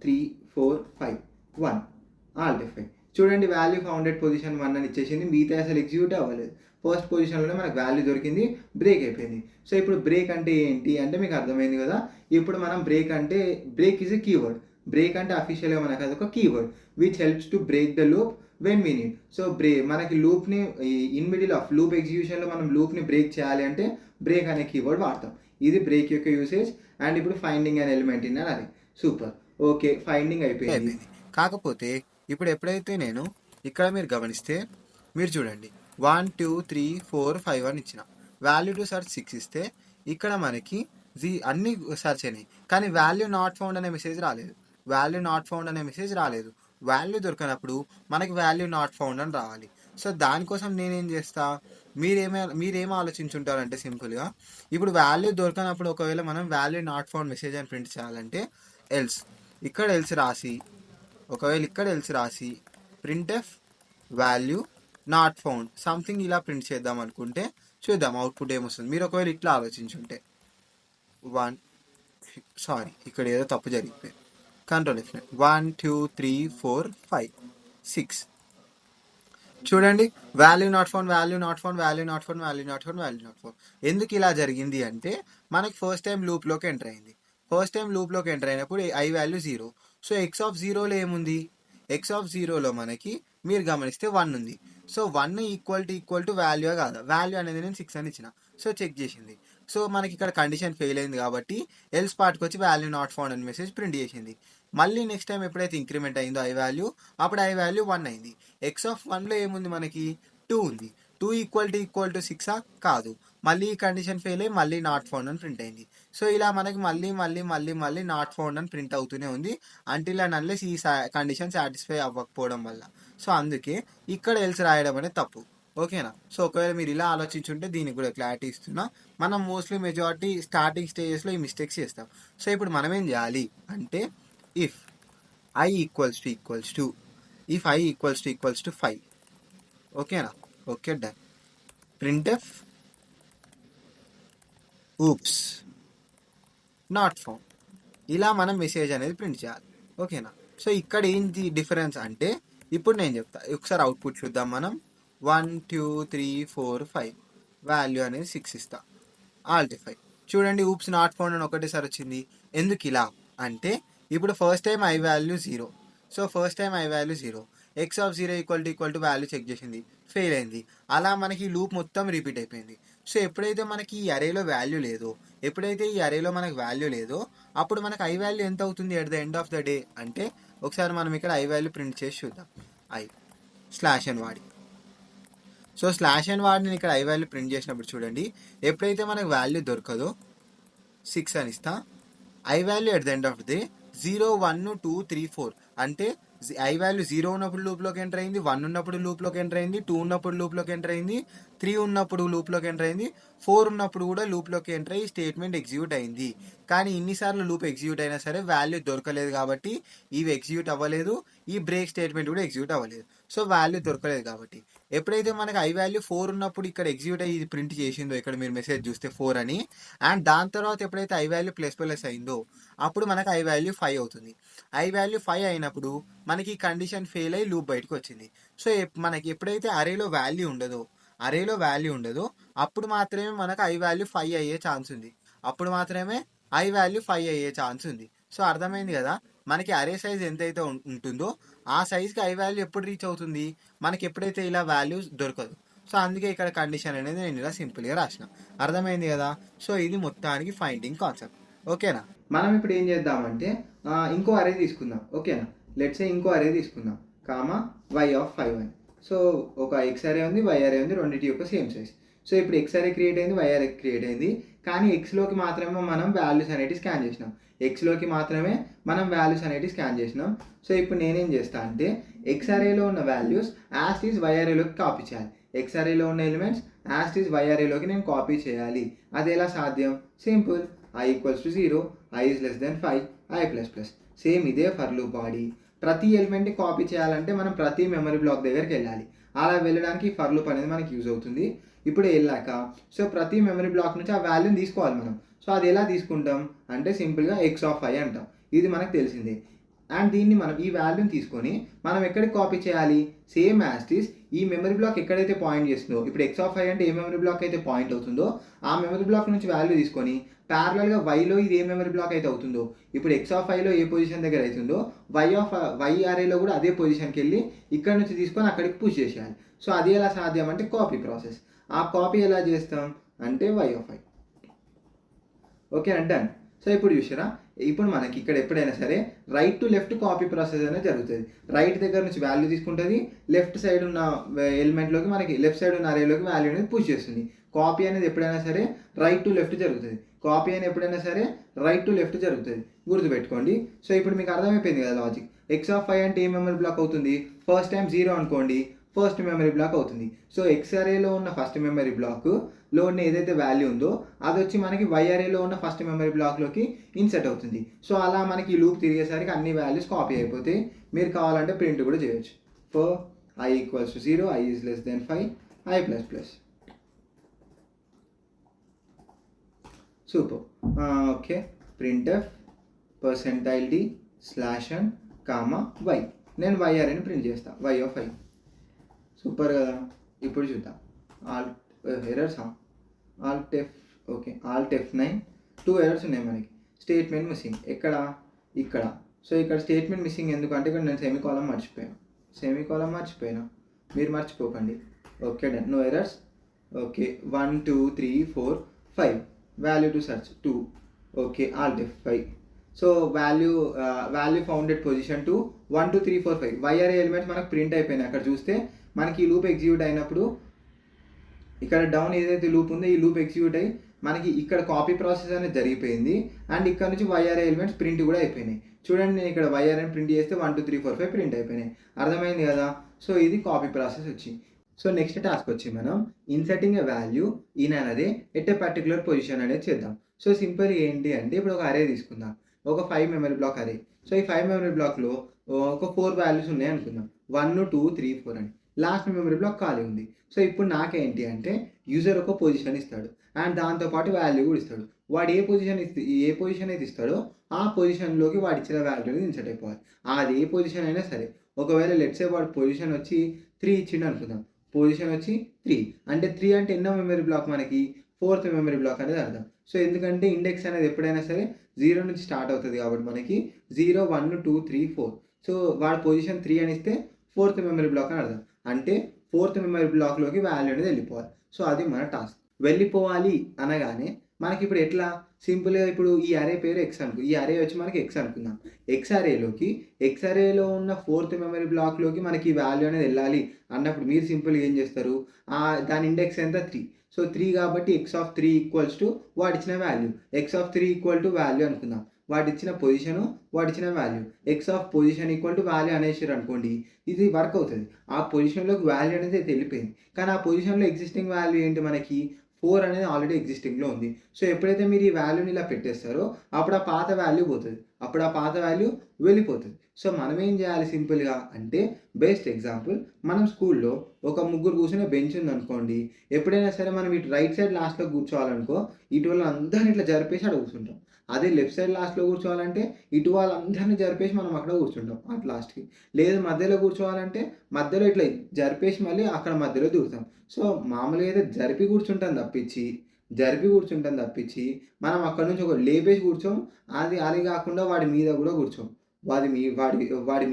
A: 3 4 5 1 Alt F5. చూడండి వాల్యూ ఫౌండెడ్ పొజిషన్ 1 అని ఇచ్చేసింది. మిగతా అసలు ఎగ్జిక్యూట్ అవ్వలేదు. ఫస్ట్ పొజిషన్లోనే మనకు వాల్యూ దొరికింది, బ్రేక్ అయిపోయింది. సో ఇప్పుడు బ్రేక్ అంటే ఏంటి అంటే మీకు అర్థమైంది కదా. ఇప్పుడు మనం break is a keyword. Break అంటే అఫీషియల్గా మనకు అదొక keyword which helps to break the loop when we need. So మనకి లూప్ని ఇన్ మిడిల్ ఆఫ్ లూప్ ఎగ్జిక్యూషన్లో మనం లూప్ని బ్రేక్ చేయాలి అంటే బ్రేక్ అనే కీవర్డ్ వాడతాం. ఇది బ్రేక్ యొక్క యూసేజ్. అండ్ ఇప్పుడు ఫైండింగ్ అనే ఎలిమెంట్ ఇన్ అది. సూపర్. ఓకే, ఫైండింగ్ అయిపోయింది. కాకపోతే ఇప్పుడు ఎప్పుడైతే నేను ఇక్కడ మీరు గమనిస్తే మీరు చూడండి 1 2 3 4 5 అని ఇచ్చిన వాల్యూ టు సర్చ్ 6 ఇస్తే ఇక్కడ మనకి అన్ని సర్చ్ అయినాయి కానీ వాల్యూ నాట్ ఫౌండ్ అనే మెసేజ్ రాలేదు. వాల్యూ దొరికినప్పుడు మనకి వాల్యూ నాట్ ఫౌండ్ అని రావాలి. సో దానికోసం నేనేం చేస్తా, మీరేం ఆలోచించుంటారంటే సింపుల్గా ఇప్పుడు వాల్యూ దొరికినప్పుడు ఒకవేళ మనం వాల్యూ నాట్ ఫౌండ్ మెసేజ్ అని ప్రింట్ చేయాలంటే ఇక్కడ ఎల్స్ రాసి printf value not found something ఇలా ప్రింట్ చేద్దాం అనుకుంటే చూద్దాం అవుట్పుట్ ఏమొస్తుంది. మీరు ఒకవేళ ఇట్లా ఆలోచించుంటే ఇక్కడ ఏదో తప్పు జరిగిపోయింది. Control F9. 1 2 3 4 5 6. చూడండి వాల్యూ నాట్ ఫౌండ్. ఎందుకు ఇలా జరిగింది అంటే మనకి ఫస్ట్ టైం లూప్లోకి ఎంటర్ అయినప్పుడు I value 0. So x of 0లో ఏముంది, ఎక్స్ ఆఫ్ జీరోలో మనకి మీరు గమనిస్తే 1 ఉంది. సో 1 ఈక్వల్ టు వాల్యూ కాదా, వాల్యూ అనేది నేను 6 అని ఇచ్చిన. సో చెక్ చేసింది. సో మనకి ఇక్కడ కండిషన్ ఫెయిల్ అయింది కాబట్టి ఎల్స్ పార్ట్కి వచ్చి వాల్యూ నాట్ ఫౌండ్ అని మెసేజ్ ప్రింట్ చేసింది. మళ్ళీ నెక్స్ట్ టైం ఎప్పుడైతే ఇంక్రిమెంట్ అయిందో ఐ వాల్యూ, అప్పుడు ఐ వాల్యూ 1 అయింది. ఎక్స్ ఆఫ్ 1లో ఏముంది మనకి 2 ఉంది. 2 ఈక్వల్ టు 6 కాదు. మళ్ళీ ఈ కండిషన్ ఫెయిల్ అయ్యి మళ్ళీ నాట్ ఫౌండ్ అని ప్రింట్ అయింది. సో ఇలా మనకి మళ్ళీ నాట్ ఫౌండ్ అని ప్రింట్ అవుతూనే ఉంది అంటిల్ అండ్ అన్లెస్ ఈ కండిషన్ సాటిస్ఫై అవ్వకపోవడం వల్ల. సో అందుకే ఇక్కడ ఎల్స్ రాయడం అనేది తప్పు. ఓకేనా? సో ఒకవేళ మీరు ఇలా ఆలోచించుంటే దీనికి కూడా క్లారిటీ ఇస్తున్నా. మనం మోస్ట్లీ మెజారిటీ స్టార్టింగ్ స్టేజెస్లో ఈ మిస్టేక్స్ చేస్తాం. సో ఇప్పుడు మనం ఏం చేయాలి అంటే if I equals to if I equals to 5. ఓకేనా? Okay, done. Printf oops not found, ఇలా మనం మెసేజ్ అనేది ప్రింట్ చేయాలి. ఓకేనా? సో ఇక్కడ ఏంటి డిఫరెన్స్ అంటే ఇప్పుడు నేను చెప్తా, ఒకసారి అవుట్పుట్ చూద్దాం మనం. 1 2 3 4 5 వాల్యూ అనేది 6 ఇస్తా. ఆల్టిఫై చూడండి, ఊప్స్ నాట్ ఫౌండ్ అని ఒకటేసారి వచ్చింది. ఎందుకు ఇలా అంటే ఇప్పుడు first time I value 0. So first time I value 0, x of 0 equal to value check చేసింది, ఫెయిల్ అయింది. అలా మనకి లూప్ మొత్తం రిపీట్ అయిపోయింది. సో ఎప్పుడైతే మనకి ఈ అరేలో వాల్యూ లేదో, మనకు వాల్యూ లేదో, అప్పుడు మనకి ఐ వాల్యూ ఎంత అవుతుంది at the end of the day అంటే ఒకసారి మనం ఇక్కడ ఐ వాల్యూ ప్రింట్ చేసి చూద్దాం. ఐ స్లాష్ అని వాడి, సో స్లాష్ అని వాడి నేను ఇక్కడ ఐ వాల్యూ ప్రింట్ చేసినప్పుడు చూడండి, ఎప్పుడైతే మనకు వాల్యూ దొరకదో 6 అని ఇస్తా. I value at the end of the day 0 1 2 3 4 అంటే ఐ వాల్యూ 0 ఉన్నప్పుడు లూప్లోకి ఎంటర్ అయింది, 1 ఉన్నప్పుడు లూప్లోకి ఎంటర్ అయింది, 2 ఉన్నప్పుడు లూప్లోకి ఎంటర్ అయింది, 3 ఉన్నప్పుడు లూప్లోకి ఎంటర్ అయింది, 4 ఉన్నప్పుడు కూడా లూప్లోకి ఎంటర్ అయ్యి స్టేట్మెంట్ ఎగ్జిక్యూట్ అయింది. కానీ ఇన్నిసార్లు లూప్ ఎగ్జిక్యూట్ అయినా సరే వాల్యూ దొరకలేదు కాబట్టి ఇవి ఎగ్జిక్యూట్ అవ్వలేదు, ఈ బ్రేక్ స్టేట్మెంట్ కూడా ఎగ్జిక్యూట్ అవ్వలేదు. సో వాల్యూ దొరకలేదు కాబట్టి ఎప్పుడైతే మనకి ఐ వాల్యూ 4 ఉన్నప్పుడు ఇక్కడ ఎగ్జిక్యూట్ అయ్యి ఇది ప్రింట్ చేసిందో, ఇక్కడ మీరు మెసేజ్ చూస్తే 4 అని, అండ్ దాని తర్వాత ఎప్పుడైతే ఐ వాల్యూ ప్లస్ అయిందో అప్పుడు మనకి ఐ వాల్యూ 5 అవుతుంది. ఐ వాల్యూ 5 అయినప్పుడు మనకి కండిషన్ ఫెయిల్ అయ్యి లూప్ బయటకు వచ్చింది. సో మనకి ఎప్పుడైతే అరేలో వాల్యూ ఉండదో అప్పుడు మాత్రమే మనకు ఐ వాల్యూ 5 అయ్యే ఛాన్స్ ఉంది. సో అర్థమైంది కదా, మనకి అరే సైజ్ ఎంతైతే ఉంటుందో ఆ సైజ్కి ఐ వాల్యూ ఎప్పుడు రీచ్ అవుతుంది, మనకి ఎప్పుడైతే ఇలా వాల్యూస్ దొరకదు. సో అందుకే ఇక్కడ కండిషన్ అనేది నేను ఇలా సింపుల్గా రాసిన. అర్థమైంది కదా? సో ఇది మొత్తానికి ఫైండింగ్ కాన్సెప్ట్. ఓకేనా? మనం ఇప్పుడు ఏం చేద్దామంటే ఇంకో అరే తీసుకుందాం. ఓకేనా? లెట్స్ సే ఇంకో అరే తీసుకుందాం, కామా y ఆఫ్ 5 అని. సో ఒక ఎక్స్ అరే ఉంది, y అరే ఉంది, రెండింటి యొక్క సేమ్ సైజ్. సో ఇప్పుడు ఎక్స్ అరే క్రియేట్ అయింది, y అరే క్రియేట్ అయింది, కానీ ఎక్స్లోకి మాత్రమే మనం వాల్యూస్ అనేవి స్కాన్ చేసినాం. సో ఇప్పుడు నేనేం చేస్తా అంటే ఎక్స్ అరేలో ఉన్న వాల్యూస్ యాజ్ ఈజ్ y అరేలోకి కాపీ చేయాలి. ఎక్స్ అరేలో ఉన్న ఎలిమెంట్స్ యాజ్ ఈజ్ y అరేలోకి నేను కాపీ చేయాలి. అది ఎలా సాధ్యం? Simple, i equals to 0, i is less then 5, i plus plus. Same ఇదే ఫర్ లూప్ బాడీ. ప్రతి ఎలిమెంట్ని కాపీ చేయాలంటే మనం ప్రతి మెమరీ బ్లాక్ దగ్గరికి వెళ్ళాలి. అలా వెళ్ళడానికి ఫర్ లూప్ అనేది మనకి యూజ్ అవుతుంది. ఇప్పుడు వెళ్ళాక సో ప్రతి మెమరీ బ్లాక్ నుంచి ఆ వాల్యూని తీసుకోవాలి మనం. సో అది ఎలా తీసుకుంటాం అంటే సింపుల్గా ఎక్స్ ఆఫ్ 5 అంటాం. ఇది మనకు తెలిసిందే. అండ్ దీన్ని మనం ఈ వాల్యూని తీసుకొని మనం ఎక్కడికి కాపీ చేయాలి? సేమ్ యాజ్ ఈస్ ఈ మెమరీ బ్లాక్ ఎక్కడైతే పాయింట్ చేస్తుందో, ఇప్పుడు ఎక్స్ ఆఫ్ 5 అంటే ఏ మెమరీ బ్లాక్ అయితే పాయింట్ అవుతుందో ఆ మెమరీ బ్లాక్ నుంచి వాల్యూ తీసుకొని ప్యారలల్గా వైలో ఇది ఏ మెమరీ బ్లాక్ అయితే అవుతుందో, ఇప్పుడు ఎక్స్ ఆఫ్ 5లో ఏ పొజిషన్ దగ్గర అవుతుందో వై అరేలో కూడా అదే పొజిషన్కి వెళ్ళి ఇక్కడ నుంచి తీసుకొని అక్కడికి పుష్ చేసేయాలి. సో అది ఎలా సాధ్యం అంటే కాపీ ప్రాసెస్. ఆ కాపీ ఎలా చేస్తాం అంటే y ఆఫ్ 5. ఓకే అంటే సో ఇప్పుడు చూసారా, ఇప్పుడు మనకి ఇక్కడ ఎప్పుడైనా సరే right to left copy process అనేది జరుగుతుంది. రైట్ దగ్గర నుంచి వాల్యూ తీసుకుంటుంది, లెఫ్ట్ సైడ్ ఉన్న ఎలిమెంట్లోకి మనకి లెఫ్ట్ సైడ్ ఉన్న అరేలోకి వాల్యూ అనేది పుష్ చేస్తుంది. కాపీ అనేది ఎప్పుడైనా సరే రైట్ టు లెఫ్ట్ జరుగుతుంది. గుర్తుపెట్టుకోండి. సో ఇప్పుడు మీకు అర్థమైపోయింది కదా లాజిక్. ఎక్స్ ఆఫ్ 5 అంటే ఏ మెమరీ బ్లాక్ అవుతుంది? ఫస్ట్ టైం 0 అనుకోండి, ఫస్ట్ మెమరీ బ్లాక్ అవుతుంది. సో ఎక్స్ అరేలో ఉన్న ఫస్ట్ మెమరీ బ్లాక్లో ఉన్న ఏదైతే వాల్యూ ఉందో అది వచ్చి మనకి వై అరేలో ఉన్న ఫస్ట్ మెమరీ బ్లాక్లోకి ఇన్సర్ట్ అవుతుంది. సో అలా మనకి ఈ లూప్ తిరిగేసరికి అన్ని వాల్యూస్ కాపీ అయిపోతాయి. మీరు కావాలంటే ప్రింట్ కూడా చేయొచ్చు. For i equals to 0, i is less then 5, i plus plus. Super. Okay, printf %d /n comma y. నేను y అరేని ప్రింట్ చేస్తా, y ఆఫ్ 5. సూపర్ కదా. ఇప్పుడు చూద్దాం. ఆల్ట్ F9 2 ఎర్రర్స్ ఉన్నాయి మనకి. స్టేట్మెంట్ మిస్సింగ్ ఇక్కడ. సో ఇక్కడ స్టేట్మెంట్ మిస్సింగ్ ఎందుకంటే ఇక్కడ నేను సెమీకోలం మర్చిపోయినా, మీరు మర్చిపోకండి. Okay done, no errors. Okay 1 2 3 4 5 value to search 2. Okay alt F5. So value founded position to 1 2 3 4 5 y array elements మనకు ప్రింట్ అయిపోయినాయి. అక్కడ చూస్తే మనకి ఈ లూప్ ఎగ్జిక్యూట్ అయినప్పుడు ఇక్కడ డౌన్ ఏదైతే లూప్ ఉందో ఈ లూప్ ఎగ్జిక్యూట్ అయ్యి మనకి ఇక్కడ కాపీ ప్రాసెస్ అనేది జరిగిపోయింది. అండ్ ఇక్కడ నుంచి వైఆర్ఏ ఎలిమెంట్స్ ప్రింట్ కూడా అయిపోయినాయి. చూడండి నేను ఇక్కడ వైఆర్ఏ ప్రింట్ చేస్తే 1 2 3 4 5 ప్రింట్ అయిపోయినాయి. అర్థమైంది కదా. సో ఇది కాపీ ప్రాసెస్ వచ్చి. సో నెక్స్ట్ టాస్క్ వచ్చి మనం ఇన్సర్టింగ్ ఎ వాల్యూ ఇన్ అనేది ఎట్ ఎ పర్టికులర్ పొజిషన్ అనేది చేద్దాం. సో సింపుల్ ఏంటి అంటే ఇప్పుడు ఒక అరే తీసుకుందాం, ఒక 5 మెమరీ బ్లాక్ అరే. సో ఈ 5 మెమరీ బ్లాక్లో ఒక 4 వాల్యూస్ ఉన్నాయి అనుకుందాం, 1 2 3 4 అని. లాస్ట్ మెమరీ బ్లాక్ ఖాళీ ఉంది. సో ఇప్పుడు నాకేంటి అంటే యూజర్ ఒక పొజిషన్ ఇస్తాడు అండ్ దాంతోపాటు వాల్యూ కూడా ఇస్తాడు. వాడు ఏ పొజిషన్ అయితే ఇస్తాడో ఆ పొజిషన్లోకి వాడు ఇచ్చిన వాల్యూని ఇన్సర్ట్ అయిపోవాలి. అది ఏ పొజిషన్ అయినా సరే. ఒకవేళ లెట్సే వాడు పొజిషన్ వచ్చి 3 ఇచ్చిండు అనుకుందాం, పొజిషన్ వచ్చి 3 అంటే 3 అంటే ఎన్నో మెమరీ బ్లాక్ మనకి 4th మెమరీ బ్లాక్ అనేది అర్థం. సో ఎందుకంటే ఇండెక్స్ అనేది ఎప్పుడైనా సరే 0 నుంచి స్టార్ట్ అవుతుంది కాబట్టి మనకి 0 1 2 3 4. సో వాడు పొజిషన్ 3 అని ఇస్తే 4th మెమరీ బ్లాక్ అని అర్థం. అంటే 4th మెమరీ బ్లాక్లోకి వాల్యూ అనేది వెళ్ళిపోవాలి. సో అది మన టాస్క్. వెళ్ళిపోవాలి అనగానే మనకి ఇప్పుడు ఎట్లా సింపుల్గా ఇప్పుడు ఈ అరే పేరు ఎక్స్ అనుకో, ఈ అరే వచ్చి మనకి ఎక్స్ అనుకుందాం. ఎక్స్ అరేలో ఉన్న 4th మెమరీ బ్లాక్లోకి మనకి ఈ వాల్యూ అనేది వెళ్ళాలి అన్నప్పుడు మీరు సింపుల్గా ఏం చేస్తారు, దాని ఇండెక్స్ ఎంత 3. సో 3 కాబట్టి x(3) ఈక్వల్స్ టు వాడు ఇచ్చిన value. x(3) equal to value అనుకుందాం. వాడు ఇచ్చిన పొజిషను, వాడు ఇచ్చిన value. Position equal to value అనేసారు అనుకోండి, ఇది వర్క్ అవుతుంది. ఆ పొజిషన్లోకి వాల్యూ అనేది వెళ్ళిపోయింది. కానీ ఆ పొజిషన్లో ఎగ్జిస్టింగ్ వాల్యూ ఏంటి మనకి 4 అనేది ఆల్రెడీ ఎగ్జిస్టింగ్లో ఉంది. సో ఎప్పుడైతే మీరు ఈ వాల్యూని ఇలా పెట్టేస్తారో అప్పుడు ఆ పాత వాల్యూ పోతుంది, అప్పుడు ఆ పాత వాల్యూ వెళ్ళిపోతుంది. సో మనం ఏం చేయాలి సింపుల్గా అంటే, బెస్ట్ ఎగ్జాంపుల్ మనం స్కూల్లో ఒక ముగ్గురు కూర్చునే బెంచ్ ఉంది అనుకోండి. ఎప్పుడైనా సరే మనం ఇటు రైట్ సైడ్ లాస్ట్లో కూర్చోవాలనుకో, ఇటు వాళ్ళందరినీ ఇట్లా జరిపేసి అక్కడ కూర్చుంటాం. అదే లెఫ్ట్ సైడ్ లాస్ట్లో కూర్చోవాలంటే ఇటు వాళ్ళందరినీ జరిపేసి మనం అక్కడ కూర్చుంటాం అట్ లాస్ట్కి. లేదు మధ్యలో కూర్చోవాలంటే మధ్యలో ఇట్లా జరిపేసి మళ్ళీ అక్కడ మధ్యలో దూరుతాం. సో మామూలుగా అయితే జరిపి కూర్చుంటాం తప్పించి మనం అక్కడ నుంచి ఒక లేపేసి కూర్చోం. అది కాకుండా వాడి మీద కూడా కూర్చోం. వాడి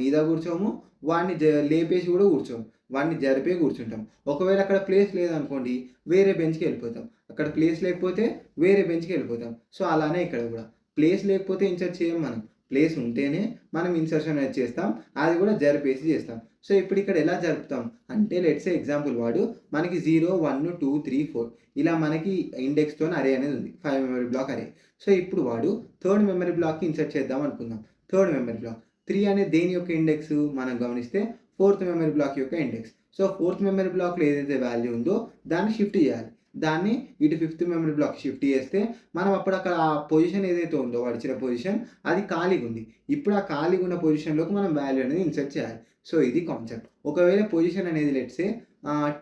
A: మీద కూర్చోము, వాడిని లేపేసి కూడా కూర్చోము, వాడిని జరిపే కూర్చుంటాం. ఒకవేళ అక్కడ ప్లేస్ లేదనుకోండి వేరే బెంచ్కి వెళ్ళిపోతాం, అక్కడ ప్లేస్ లేకపోతే వేరే బెంచ్కి వెళ్ళిపోతాం. సో అలానే ఇక్కడ కూడా ప్లేస్ లేకపోతే ఇన్సర్ట్ చేయం, మనం ప్లేస్ ఉంటేనే మనం ఇన్సర్షన్ అనేది చేస్తాం, అది కూడా జరిపేసి చేస్తాం. సో ఇప్పుడు ఇక్కడ ఎలా జరుపుతాం అంటే, లెట్స్ ఎగ్జాంపుల్ వాడు మనకి 0 1 2 3 4 ఇలా మనకి ఇండెక్స్తో అరే అనేది ఉంది, 5 మెమరీ బ్లాక్ అరే. సో ఇప్పుడు వాడు 3rd మెమరీ బ్లాక్కి ఇన్సర్ట్ చేద్దాం అనుకుందాం. 3rd మెమరీ బ్లాక్ 3 అనేది దేని యొక్క ఇండెక్స్ మనం గమనిస్తే 4th మెమరీ బ్లాక్ యొక్క ఇండెక్స్. సో 4th మెమరీ బ్లాక్లో ఏదైతే వాల్యూ ఉందో దాన్ని షిఫ్ట్ చేయాలి. దాన్ని ఇటు 5th మెమరీ బ్లాక్ షిఫ్ట్ చేస్తే మనం అప్పుడు అక్కడ ఆ పొజిషన్ ఏదైతే ఉందో వాడు ఇచ్చిన పొజిషన్ అది ఖాళీగా ఉంది. ఇప్పుడు ఆ ఖాళీగా ఉన్న పొజిషన్లోకి మనం వాల్యూ అనేది ఇన్సర్ట్ చేయాలి. సో ఇది కాన్సెప్ట్. ఒకవేళ పొజిషన్ అనేది లెట్సే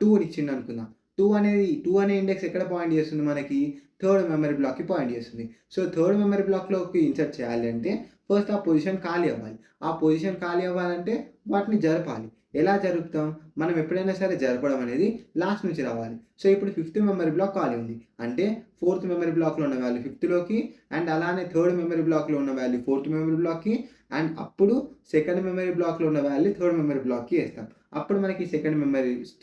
A: 2 ఇచ్చింది అనుకుందాం. 2 అనే ఇండెక్స్ ఎక్కడ పాయింట్ చేస్తుంది మనకి 3rd మెమరీ బ్లాక్కి పాయింట్ చేస్తుంది. సో 3rd మెమరీ బ్లాక్లోకి ఇన్సర్ట్ చేయాలి అంటే ఫస్ట్ ఆ పొజిషన్ ఖాళీ అవ్వాలి. ఆ పొజిషన్ ఖాళీ అవ్వాలంటే వాటిని జరపాలి. ఎలా జరుపుతాం, మనం ఎప్పుడైనా సరే జరపడం అనేది లాస్ట్ నుంచి రావాలి. సో ఇప్పుడు 5th మెమరీ బ్లాక్ ఖాళీ ఉంది అంటే 4th మెమరీ బ్లాక్లో ఉన్న వాల్యూ 5thలోకి, అండ్ అలానే 3rd మెమరీ బ్లాక్లో ఉన్న వాల్యూ 4th మెమరీ బ్లాక్కి, అండ్ అప్పుడు 2nd మెమరీ బ్లాక్లో ఉన్న వాల్యూ 3rd మెమరీ బ్లాక్కి వేస్తాం. అప్పుడు మనకి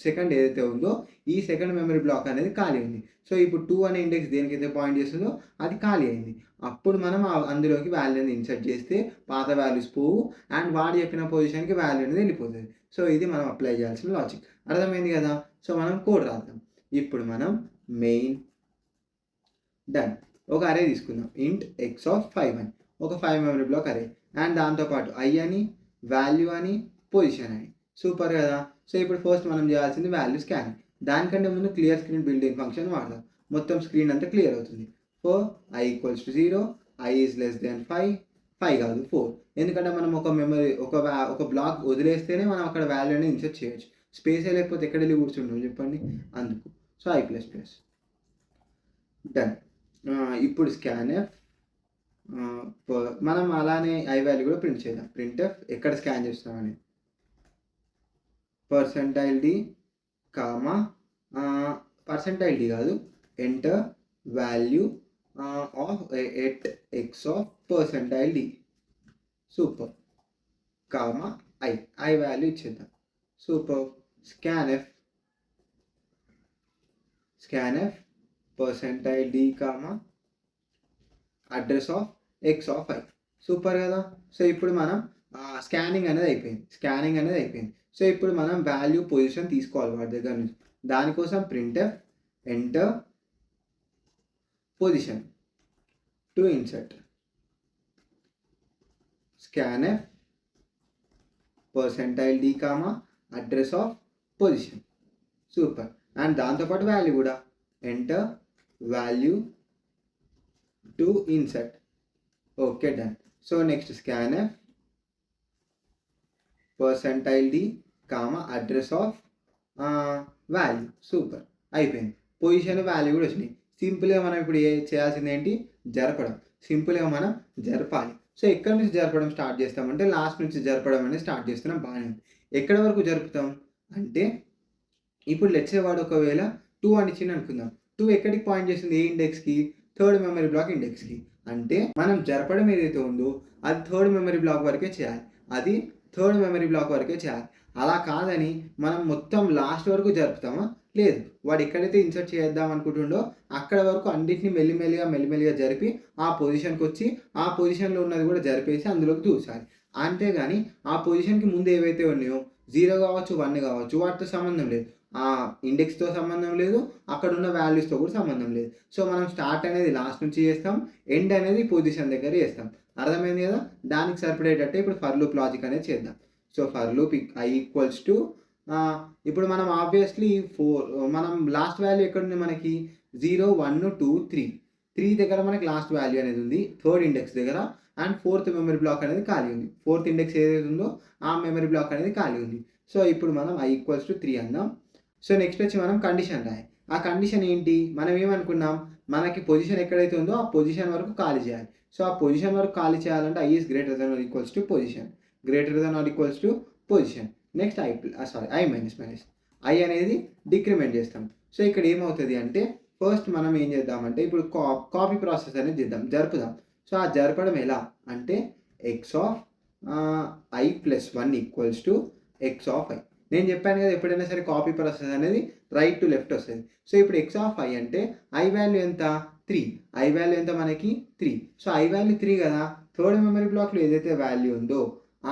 A: సెకండ్ ఏదైతే ఉందో ఈ 2nd మెమరీ బ్లాక్ అనేది ఖాళీ ఉంది. సో ఇప్పుడు 2 అనే ఇండెక్స్ దేనికైతే పాయింట్ చేస్తుందో అది ఖాళీ అయింది. అప్పుడు మనం అందులోకి వాల్యూ అనేది ఇన్సర్ట్ చేస్తే పాత వాల్యూస్ పోవు అండ్ వాడు చెప్పిన పొజిషన్కి వాల్యూ అనేది వెళ్ళిపోతుంది. సో ఇది మనం అప్లై చేయాల్సిన లాజిక్. అర్థమైంది కదా. సో మనం కోడ్ రాద్దాం. ఇప్పుడు మనం మెయిన్ డన్ ఒక అరే తీసుకుందాం, ఇంట్ x(5) అని ఒక 5 మెమరీ బ్లాక్ అరే, అండ్ దాంతోపాటు i అని, వాల్యూ అని, పొజిషన్ అని. సూపర్ కదా. సో ఇప్పుడు ఫస్ట్ మనం చేయాల్సింది వాల్యూ స్కాన్. దానికంటే ముందు క్లియర్ స్క్రీన్ బిల్డింగ్ ఫంక్షన్ వాడదాం. మొత్తం స్క్రీన్ అంతా క్లియర్ అవుతుంది. ఫర్ i = 0, i <5, 5 కాదు 4. ఎందుకంటే మనం ఒక బ్లాక్ వదిలేస్తేనే మనం అక్కడ వాల్యూ అనేది ఇన్సర్ట్ చేయొచ్చు. స్పేసే లేకపోతే ఎక్కడ వెళ్ళి కూర్చుంటాం చెప్పండి, అందుకు. సో i++ డన్. ఇప్పుడు స్కాన్ఎఫ్ మనం అలానే i వాల్యూ కూడా ప్రింట్ చేద్దాం. printf ఎక్కడ స్కాన్ చేస్తామని %d కామా %d కాదు, enter value of at x of %d. Super. Comma I value ఇచ్చేద్దాం. Super. Scanf percentile D comma address of X of I. Super కదా. So ఇప్పుడు మనం scanning అనేది అయిపోయింది. సో ఇప్పుడు మనం వాల్యూ పొజిషన్ తీసుకోవాలి వాటి దగ్గర నుంచి. దానికోసం printf enter position to insert scanf percentile D comma address of position. Super. And దాంతోపాటు వాల్యూ కూడా enter value to insert. Okay, done. So next scanf percentile D comma address of value. Super, అయిపోయింది. Position value కూడా వచ్చినాయి. సింపుల్గా మనం ఇప్పుడు చేయాల్సింది ఏంటి? సింపుల్గా మనం జరపాలి. సో ఎక్కడి నుంచి జరపడం స్టార్ట్ చేస్తామంటే లాస్ట్ నుంచి జరపడం అనేది స్టార్ట్ చేస్తున్నాం. బాగానే ఉంది. ఎక్కడి వరకు జరుపుతాం అంటే ఇప్పుడు లెట్సే వాడు ఒకవేళ 2 అని ఇచ్చింది అనుకుందాం. 2 ఎక్కడికి పాయింట్ చేస్తుంది? ఏ ఇండెక్స్కి? థర్డ్ మెమరీ బ్లాక్ ఇండెక్స్కి. అంటే మనం జరపడం ఏదైతే ఉందో అది థర్డ్ మెమరీ బ్లాక్ వరకే చేయాలి. అలా కాదని మనం మొత్తం లాస్ట్ వరకు జరుపుతామా? లేదు. వాడు ఎక్కడైతే ఇన్సర్ట్ చేద్దాం అనుకుంటుండో అక్కడ వరకు అన్నిటిని మెల్లిమెల్లిగా జరిపి ఆ పొజిషన్కి వచ్చి ఆ పొజిషన్లో ఉన్నది కూడా జరిపేసి అందులోకి దూసాలి. అంతేగాని ఆ పొజిషన్కి ముందు ఏవైతే ఉన్నాయో 0 కావచ్చు 1 కావచ్చు వాటితో సంబంధం లేదు. ఆ ఇండెక్స్తో సంబంధం లేదు, అక్కడ ఉన్న వాల్యూస్తో కూడా సంబంధం లేదు. సో మనం స్టార్ట్ అనేది లాస్ట్ నుంచి చేస్తాం, ఎండ్ అనేది పొజిషన్ దగ్గర చేస్తాం. అర్థమైంది కదా. దానికి సరిపడేటట్టే ఇప్పుడు ఫర్ లూప్ లాజిక్ అనేది చేద్దాం. So for loop I equals to ఇప్పుడు మనం ఆబ్వియస్లీ మనం లాస్ట్ వాల్యూ ఎక్కడుంది మనకి? 0 1 2 3 దగ్గర మనకి లాస్ట్ వాల్యూ అనేది ఉంది థర్డ్ ఇండెక్స్ దగ్గర. అండ్ ఫోర్త్ మెమరీ బ్లాక్ అనేది ఖాళీ ఉంది. ఫోర్త్ ఇండెక్స్ ఏదైతే ఉందో ఆ మెమరీ బ్లాక్ అనేది ఖాళీ ఉంది. సో ఇప్పుడు మనం ఐ ఈక్వల్స్ టు 3 అందాం. సో నెక్స్ట్ వచ్చి మనం కండిషన్ రాయాలి. ఆ కండిషన్ ఏంటి? మనం ఏమనుకున్నాం? మనకి పొజిషన్ ఎక్కడైతే ఉందో ఆ పొజిషన్ వరకు ఖాళీ చేయాలి. సో ఆ పొజిషన్ వరకు ఖాళీ చేయాలంటే I is greater than or equals to position. Next I minus I అనేది డిక్రిమెంట్ చేస్తాం. సో ఇక్కడ ఏమవుతుంది అంటే ఫస్ట్ మనం ఏం చేద్దామంటే ఇప్పుడు కాపీ ప్రాసెస్ అనేది జరుపుదాం. సో ఆ జరపడం ఎలా అంటే X of I plus 1 equals to X of I. నేను చెప్పాను కదా ఎప్పుడైనా సరే కాపీ ప్రాసెస్ అనేది రైట్ టు లెఫ్ట్ వస్తుంది. సో ఇప్పుడు ఎక్స్ ఆఫ్ ఐ అంటే ఐ వాల్యూ ఎంత? 3. ఐ వాల్యూ ఎంత మనకి? 3. సో ఐ వాల్యూ 3 కదా. థర్డ్ మెమరీ బ్లాక్లో ఏదైతే వాల్యూ ఉందో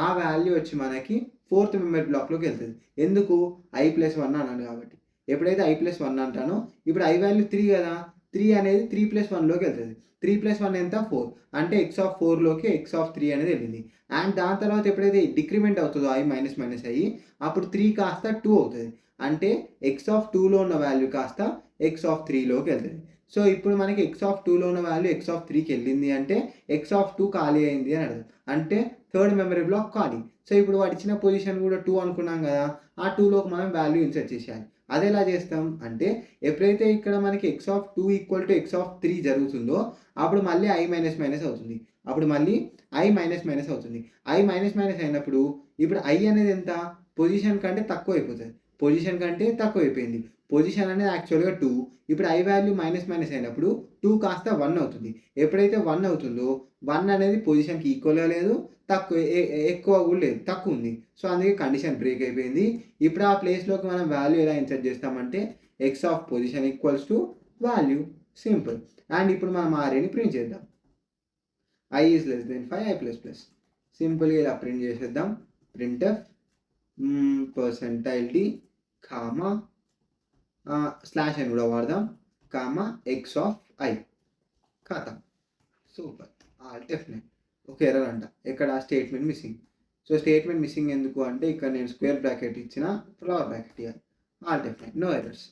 A: ఆ వాల్యూ వచ్చి మనకి ఫోర్త్ మెమరీ బ్లాక్లోకి వెళ్తుంది. ఎందుకు? ఐ ప్లస్ 1 అన్నాను కాబట్టి. ఎప్పుడైతే ఐ ప్లస్ 1 అంటానో ఇప్పుడు ఐ వాల్యూ 3 కదా. 3 అనేది 3 + 1లోకి వెళ్తుంది. 3 + 1 ఎంత? 4. అంటే ఎక్స్ ఆఫ్ 4లోకి ఎక్స్ ఆఫ్ 3 అనేది వెళ్ళింది. అండ్ దాని తర్వాత ఎప్పుడైతే డిక్రిమెంట్ అవుతుందో ఐ మైనస్ అయ్యి అప్పుడు 3 కాస్త 2 అవుతుంది. అంటే ఎక్స్ ఆఫ్ 2లో ఉన్న వాల్యూ కాస్త ఎక్స్ ఆఫ్ 3లోకి వెళ్తుంది. సో ఇప్పుడు మనకి ఎక్స్ ఆఫ్ 2లో ఉన్న వాల్యూ ఎక్స్ ఆఫ్ 3కి వెళ్ళింది అంటే ఎక్స్ ఆఫ్ 2 ఖాళీ అయింది అని అర్థం. అంటే థర్డ్ మెమరీ బ్లాక్ ఖాళీ. సో ఇప్పుడు వాడు ఇచ్చిన పొజిషన్ కూడా 2 అనుకున్నాం కదా. ఆ 2లోకి మనం వాల్యూ ఇన్సర్ట్ చేసేయాలి. అది ఎలా చేస్తాం అంటే ఎప్పుడైతే ఇక్కడ మనకి X of 2 equal to X of 3 జరుగుతుందో అప్పుడు మళ్ళీ ఐ మైనస్ అవుతుంది. ఐ మైనస్ అయినప్పుడు ఇప్పుడు ఐ అనేది ఎంత? పొజిషన్ కంటే తక్కువ అయిపోయింది. పొజిషన్ అనేది యాక్చువల్గా 2. ఇప్పుడు ఐ వాల్యూ మైనస్ అయినప్పుడు 2 కాస్త 1 అవుతుంది. ఎప్పుడైతే 1 అవుతుందో 1 అనేది పొజిషన్కి ఈక్వల్గా లేదు, ఎక్కువ కూడా లేదు, తక్కువ ఉంది. సో అందుకే కండిషన్ బ్రేక్ అయిపోయింది. ఇప్పుడు ఆ ప్లేస్లోకి మనం వాల్యూ ఎలా ఇన్సర్ట్ చేస్తామంటే X of position equals to value. Simple. And ఇప్పుడు మనం ఆర్ఏని ప్రింట్ చేద్దాం. I is less then 5 I plus plus. సింపుల్గా ఇలా ప్రింట్ చేసేద్దాం. Printf percentile D comma slash అని కూడా వాడదాం కామా ఎక్స్ ఆఫ్ ఐ. ఖాతం. సూపర్. Alt F nine. ఒక ఎర్రర్ అంట. ఎక్కడ? Statement missing. So statement missing ఎందుకు అంటే ఇక్కడ నేను స్క్వేర్ బ్రాకెట్ ఇచ్చిన ఫ్లవర్ బ్రాకెట్ ఇవ్వాలి. Alt F nine. No errors.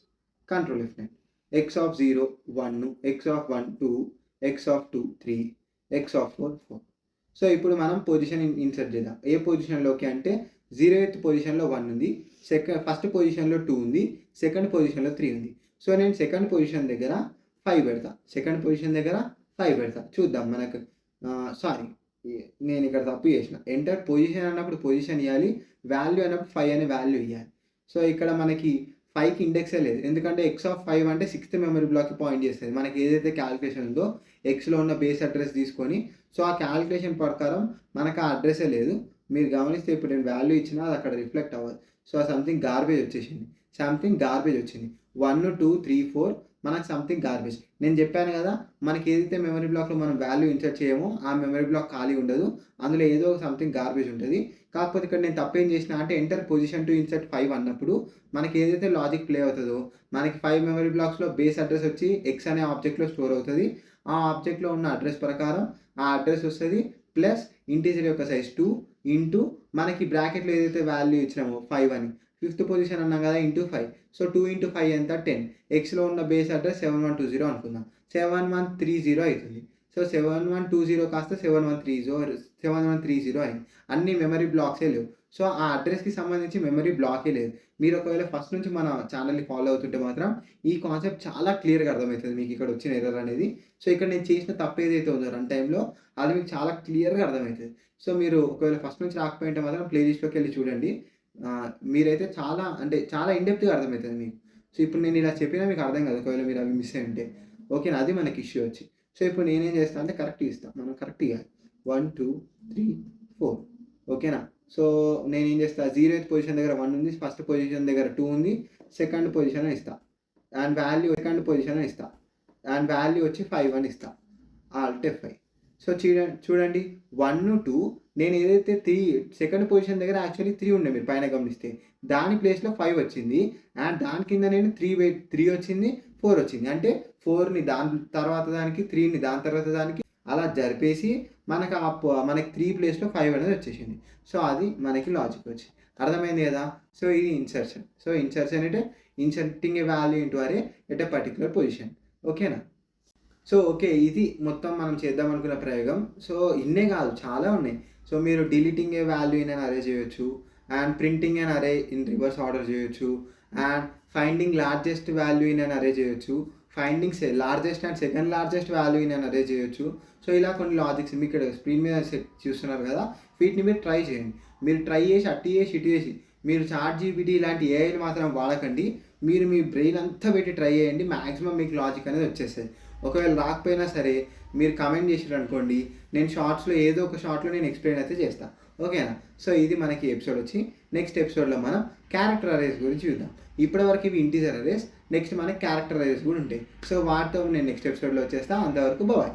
A: Control definite. X of 0 1, X of 1 2, X of 2 3, X of 4 4. So ఇప్పుడు మనం పొజిషన్ ఇన్సర్ట్ చేద్దాం. ఏ పొజిషన్లోకి అంటే 0th పొజిషన్లో 1 ఉంది, ఫస్ట్ పొజిషన్లో 2 ఉంది, సెకండ్ పొజిషన్లో 3 ఉంది. సో నేను సెకండ్ పొజిషన్ దగ్గర 5 పెడతా. చూద్దాం మనకు. సారీ, నేను ఇక్కడ తప్పు చేసిన. ఎంటర్ పొజిషన్ అన్నప్పుడు పొజిషన్ ఇవ్వాలి, వాల్యూ అన్నప్పుడు 5 అనే వాల్యూ ఇవ్వాలి. సో ఇక్కడ మనకి 5కి ఇండెక్సే లేదు. ఎందుకంటే ఎక్స్ ఆఫ్ 5 అంటే 6థ్ మెమరీ బ్లాక్‌కి పాయింట్ చేస్తది. మనకి ఏదైతే క్యాలిక్యులేషన్ ఉందో ఎక్స్‌లో ఉన్న బేస్ అడ్రెస్ తీసుకొని, సో ఆ క్యాలిక్యులేషన్ ప్రకారం మనకు ఆ అడ్రెసే లేదు. మీరు గమనిస్తే ఇప్పుడు నేను వాల్యూ ఇచ్చినా అది అక్కడ రిఫ్లెక్ట్ అవ్వదు. సో సంథింగ్ గార్బేజ్ వచ్చేసింది. సంథింగ్ గార్బేజ్ వచ్చింది. 1, 2, 3, 4 మనకు సంథింగ్ గార్బేజ్. నేను చెప్పాను కదా! మనకి ఏదైతే మెమరీ బ్లాక్‌లో మనం వాల్యూ ఇన్సర్ట్ చేయమో ఆ మెమరీ బ్లాక్ ఖాళీ ఉండదు. అందులో ఏదో సంథింగ్ గార్బేజ్ ఉంటది. కాకపోతే ఇక్కడ నేను తప్పేం చేసినా అంటే ఎంటర్ పొజిషన్ టు ఇన్సర్ట్ 5 అన్నప్పుడు మనకి ఏదైతే లాజిక్ ప్లే అవుతదో మనకి 5 మెమరీ బ్లాక్స్‌లో బేస్ అడ్రెస్ వచ్చి ఎక్స్ అనే ఆబ్జెక్ట్‌లో స్టోర్ అవుతది. ఆ ఆబ్జెక్ట్‌లో ఉన్న అడ్రెస్ ప్రకారం ఆ అడ్రెస్ వస్తది. ప్లస్ ఇంటిజర్ యొక్క సైజ్ 2 ఇంటూ మనకి బ్రాకెట్‌లో ఏదైతే వాల్యూ ఇచ్చినామో 5 అని. ఫిఫ్త్ పొజిషన్ అన్నాం కదా! ఇంటూ 5. సో 2 ఇంటూ 5 ఎంత? 10. ఎక్స్‌లో ఉన్న బేస్ అడ్రెస్ 7120 అనుకుందాం. 7130 అయితుంది. సో 7120 కాస్త 7130 అయింది. అన్ని మెమరీ బ్లాక్సే లేవు. సో ఆ అడ్రెస్‌కి సంబంధించి మెమరీ బ్లాకే లేదు. మీరు ఒకవేళ ఫస్ట్ నుంచి మన ఛానెల్‌ని ఫాలో అవుతుంటే మాత్రం ఈ కాన్సెప్ట్ చాలా క్లియర్‌గా అర్థమవుతది మీకు ఇక్కడ వచ్చిన ఎర్రర్ అనేది. సో ఇక్కడ నేను చేసిన తప్పు ఏదైతే ఉందో రన్ టైమ్‌లో అది మీకు చాలా క్లియర్‌గా అర్థమవుతది. సో మీరు ఒకవేళ ఫస్ట్ నుంచి రాకపోయింటే మాత్రం ప్లే లిస్ట్‌లోకెళ్ళి చూడండి. మీరైతే చాలా అంటే చాలా ఇన్ డెప్త్‌గా అర్థమవుతది మీకు. సో ఇప్పుడు నేను ఇలా చెప్పినా మీకు అర్థం కాదు. ఒకవేళ మీరు అవి మిస్ అయ్యి ఉంటే. ఓకేనా? అది మనకి ఇష్యూ వచ్చి. సో ఇప్పుడు నేనేం చేస్తా అంటే కరెక్ట్‌గా ఇస్తా. మనం కరెక్ట్ ఇయ్యాలి. 1, 2, 3, 4 ఓకేనా? సో నేనేం చేస్తా 0th పొజిషన్ దగ్గర 1 ఉంది. ఫస్ట్ పొజిషన్ దగ్గర 2 ఉంది. సెకండ్ పొజిషన్ ఇస్తా. అండ్ వాల్యూ సెకండ్ పొజిషన్ ఇస్తా. అండ్ వాల్యూ వచ్చి 5 అని ఇస్తా. Alt F5. సో చూడండి 1, 2 నేను ఏదైతే 3 సెకండ్ పొజిషన్ దగ్గర యాక్చువల్లీ 3 ఉండే మీరు పైన గమనిస్తే. దాని ప్లేస్‌లో 5 వచ్చింది. అండ్ దాని కింద నేను 3 వచ్చింది, 4 వచ్చింది. అంటే 4ని దాని తర్వాత దానికి, 3ని దాని తర్వాత దానికి అలా జరిపేసి మనకు మనకి 3 ప్లేస్‌లో 5 అనేది వచ్చేసింది. సో అది మనకి లాజిక్ వచ్చింది. అర్థమైంది కదా! సో ఇది ఇన్సర్షన్. సో ఇన్సర్షన్ అంటే ఇన్సర్టింగ్ ఎ వాల్యూ ఇంటూ అరే ఎట్ ఎ పర్టిక్యులర్ పొజిషన్. ఓకేనా? So okay. ఇది మొత్తం మనం చేద్దాం అనుకున్న ప్రయోగం. సో ఇన్నే కాదు చాలా ఉన్నాయి. సో మీరు deleting A value in an అరే చేయొచ్చు. అండ్ ప్రింటింగ్ అన్ అరే ఇన్ రివర్స్ ఆర్డర్ చేయొచ్చు. And finding largest value in an అరే చేయొచ్చు. Finding largest and second largest value in an అరే చేయొచ్చు. సో ఇలా కొన్ని లాజిక్స్ మీకు ఇక్కడ స్క్రీన్ మీద చూస్తున్నారు కదా! వీటిని మీరు ట్రై చేయండి. మీరు ట్రై చేసి అటు చేసి ఇటు చేసి మీరు చాట్‌జీపీటీ ఇలాంటి ఏఐని మాత్రం వాడకండి. మీరు మీ బ్రెయిన్ అంతా పెట్టి ట్రై చేయండి. మాక్సిమం మీకు లాజిక్ అనేది వచ్చేస్తది. ఒకవేళ రాకపోయినా సరే మీరు కామెంట్ చేసిరనుకోండి, నేను షార్ట్స్‌లో ఏదో ఒక షార్ట్‌లో నేను ఎక్స్‌ప్లెయిన్ అయితే చేస్తా. ఓకేనా? సో ఇది మనకి ఎపిసోడ్ వచ్చి నెక్స్ట్ ఎపిసోడ్‌లో మనం క్యారెక్టర్ అరేస్ గురించి చూద్దాం. ఇప్పటివరకు ఇవి ఇంటిజర్ అరేస్. నెక్స్ట్ మనకి క్యారెక్టర్ అరేస్ కూడా ఉంటాయి. సో వాటితో నేను నెక్స్ట్ ఎపిసోడ్‌లో వచ్చేస్తా. అంతవరకు బాయ్.